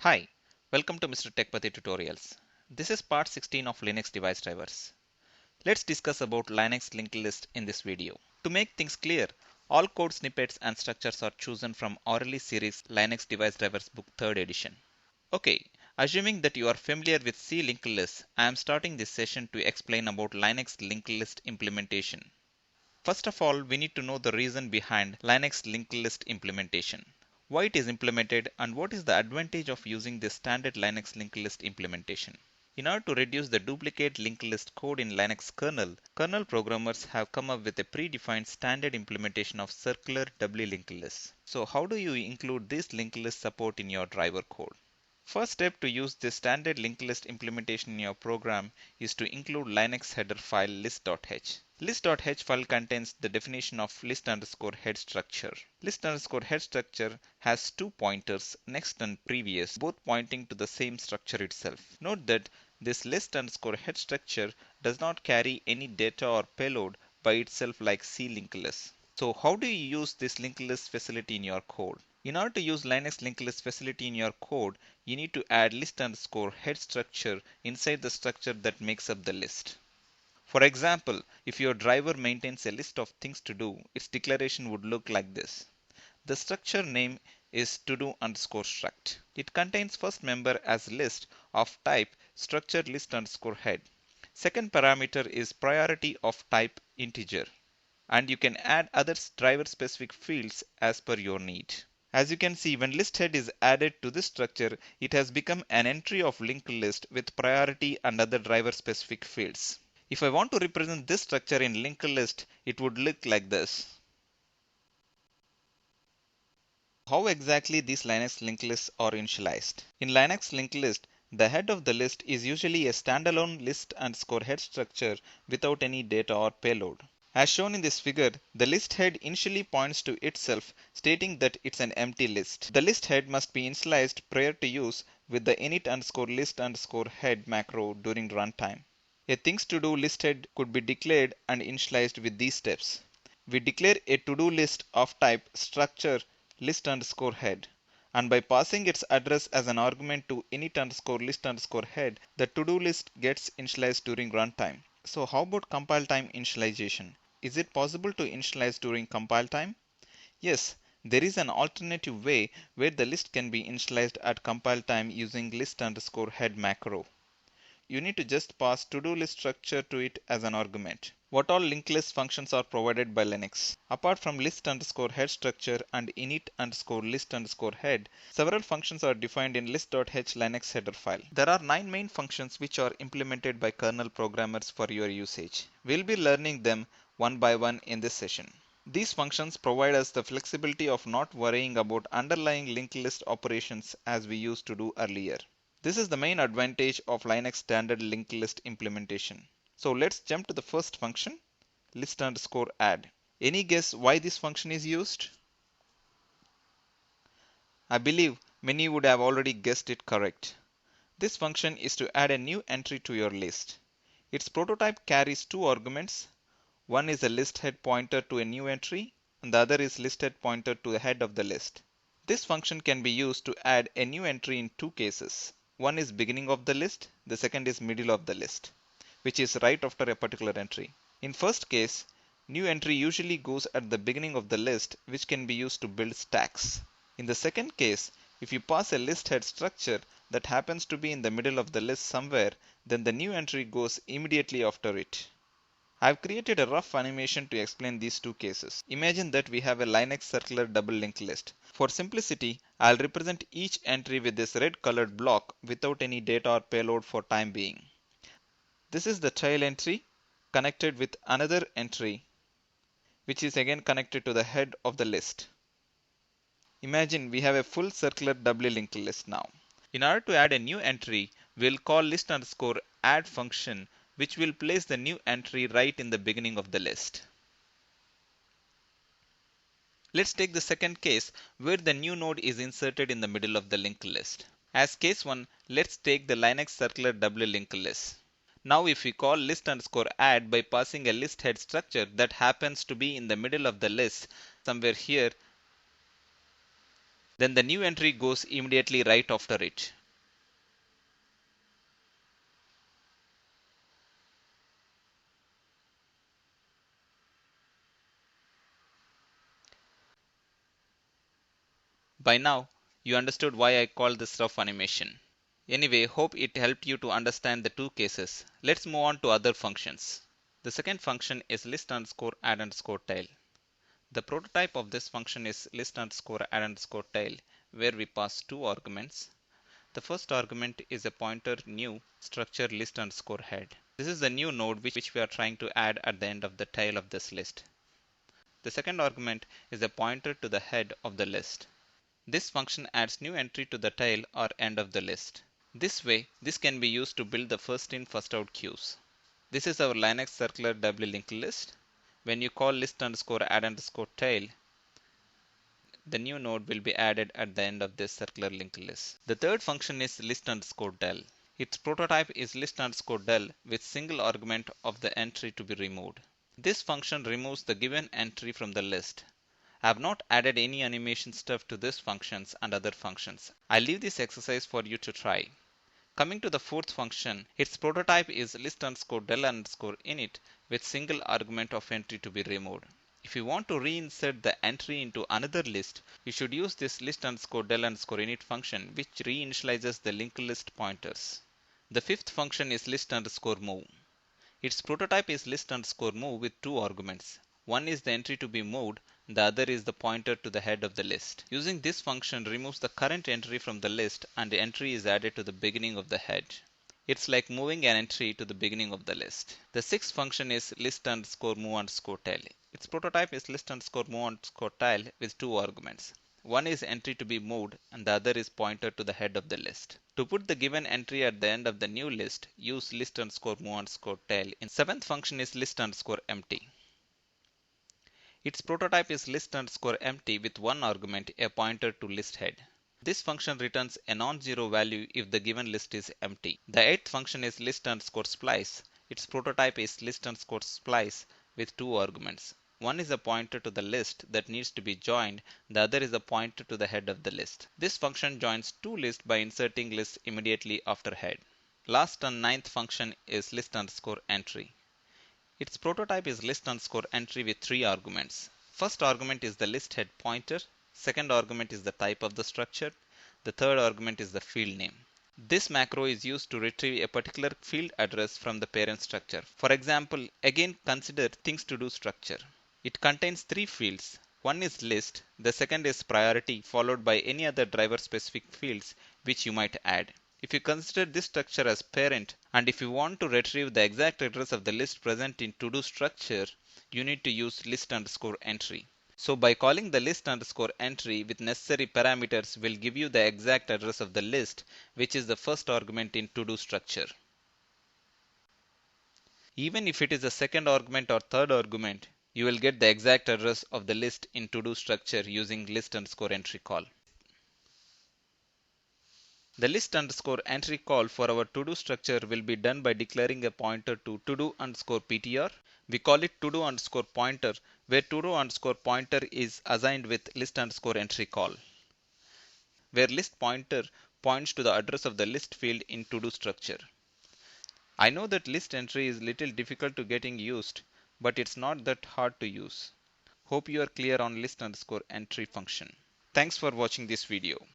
Hi, welcome to Mr. Techpathy Tutorials. This is part 16 of Linux device drivers. Let's discuss about Linux linked list in this video. To make things clear, all code snippets and structures are chosen from Aureli series Linux device drivers book 3rd edition. Okay, assuming that you are familiar with C linked list, I am starting this session to explain about Linux linked list implementation. First of all, we need to know the reason behind Linux linked list implementation, why it is implemented, and what is the advantage of using this standard Linux linked list implementation. In order to reduce the duplicate linked list code in Linux kernel programmers have come up with a predefined standard implementation of circular doubly linked list. So how do you include this linked list support in your driver code? First step to use this standard linked list implementation in your program is to include Linux header file list.h. List.h file contains the definition of list underscore head structure. List underscore head structure has two pointers, next and previous, both pointing to the same structure itself. Note that this list underscore head structure does not carry any data or payload by itself like C linked list. So how do you use this linked list facility in your code? In order to use Linux linked list facility in your code, you need to add list underscore head structure inside the structure that makes up the list. For example, if your driver maintains a list of things to do, its declaration would look like this. The structure name is todo underscore struct. It contains first member as list of type structure list underscore head. Second parameter is priority of type integer. And you can add other driver specific fields as per your need. As you can see, when list head is added to this structure, it has become an entry of linked list with priority and other driver specific fields. If I want to represent this structure in linked list, it would look like this. How exactly these Linux linked lists are initialized? In Linux linked list, the head of the list is usually a standalone list underscore head structure without any data or payload. As shown in this figure, the list head initially points to itself, stating that it's an empty list. The list head must be initialized prior to use with the init underscore list underscore head macro during runtime. A things to do list head could be declared and initialized with these steps. We declare a to-do list of type structure list underscore head, and by passing its address as an argument to init underscore list underscore head, the to-do list gets initialized during runtime. So how about compile time initialization? Is it possible to initialize during compile time? Yes, there is an alternative way where the list can be initialized at compile time using list underscore head macro. You need to just pass to-do list structure to it as an argument. What all linked list functions are provided by Linux? Apart from list underscore head structure and init underscore list underscore head, several functions are defined in list.h Linux header file. There are 9 main functions which are implemented by kernel programmers for your usage. We'll be learning them one by one in this session. These functions provide us the flexibility of not worrying about underlying linked list operations as we used to do earlier. This is the main advantage of Linux standard linked list implementation. So let's jump to the first function, list underscore add. Any guess why this function is used? I believe many would have already guessed it correct. This function is to add a new entry to your list. Its prototype carries two arguments. One is a list head pointer to a new entry, and the other is list head pointer to the head of the list. This function can be used to add a new entry in two cases. One is beginning of the list, the second is middle of the list, which is right after a particular entry. In first case, new entry usually goes at the beginning of the list, which can be used to build stacks. In the second case, if you pass a list head structure that happens to be in the middle of the list somewhere, then the new entry goes immediately after it. I've created a rough animation to explain these two cases. Imagine that we have a Linux circular double linked list. For simplicity, I'll represent each entry with this red colored block without any data or payload for time being. This is the child entry connected with another entry, which is again connected to the head of the list. Imagine we have a full circular doubly linked list now. In order to add a new entry, we'll call list underscore add function, which will place the new entry right in the beginning of the list. Let's take the second case where the new node is inserted in the middle of the linked list. As case 1, let's take the Linux circular doubly linked list. Now if we call list underscore add by passing a list head structure that happens to be in the middle of the list somewhere here, Then the new entry goes immediately right after it. By now, you understood why I called this rough animation. Anyway, hope it helped you to understand the two cases. Let's move on to other functions. The second function is list underscore add underscore tail. The prototype of this function is list underscore add underscore tail, where we pass two arguments. The first argument is a pointer new structure list underscore head. This is the new node which we are trying to add at the end of the tail of this list. The second argument is a pointer to the head of the list. This function adds new entry to the tail or end of the list. This way, this can be used to build the first in first out queues. This is our Linux circular doubly linked list. When you call list underscore add underscore tail, the new node will be added at the end of this circular linked list. The third function is list underscore del. Its prototype is list underscore del with single argument of the entry to be removed. This function removes the given entry from the list. I have not added any animation stuff to these functions and other functions. I'll leave this exercise for you to try. Coming to the fourth function, its prototype is list underscore del underscore init with single argument of entry to be removed. If you want to reinsert the entry into another list, you should use this list underscore del underscore init function, which reinitializes the linked list pointers. The fifth function is list underscore move. Its prototype is list underscore move with two arguments. One is the entry to be moved, the other is the pointer to the head of the list. Using this function removes the current entry from the list and the entry is added to the beginning of the head. It's like moving an entry to the beginning of the list. The sixth function is list underscore move underscore tail. Its prototype is list underscore move underscore tail with two arguments. One is entry to be moved and the other is pointer to the head of the list. To put the given entry at the end of the new list, use list underscore move underscore tail. In seventh function is list underscore empty. Its prototype is list underscore empty with one argument, a pointer to list head. This function returns a non-zero value if the given list is empty. The eighth function is list underscore splice. Its prototype is list underscore splice with two arguments. One is a pointer to the list that needs to be joined, the other is a pointer to the head of the list. This function joins two lists by inserting list immediately after head. Last and ninth function is list underscore entry. Its prototype is list underscore entry with three arguments. First argument is the list head pointer, second argument is the type of the structure, the third argument is the field name. This macro is used to retrieve a particular field address from the parent structure. For example, again consider things to do structure. It contains three fields. One is list, the second is priority followed by any other driver specific fields which you might add. If you consider this structure as parent and if you want to retrieve the exact address of the list present in to-do structure, you need to use list underscore entry. So by calling the list underscore entry with necessary parameters will give you the exact address of the list, which is the first argument in to-do structure. Even if it is the second argument or third argument, you will get the exact address of the list in to-do structure using list underscore entry call. The list underscore entry call for our to-do structure will be done by declaring a pointer to to-do underscore ptr. We call it to-do underscore pointer, where to-do underscore pointer is assigned with list underscore entry call, where list pointer points to the address of the list field in to-do structure. I know that list entry is little difficult to getting used, but it's not that hard to use. Hope you are clear on list underscore entry function. Thanks for watching this video.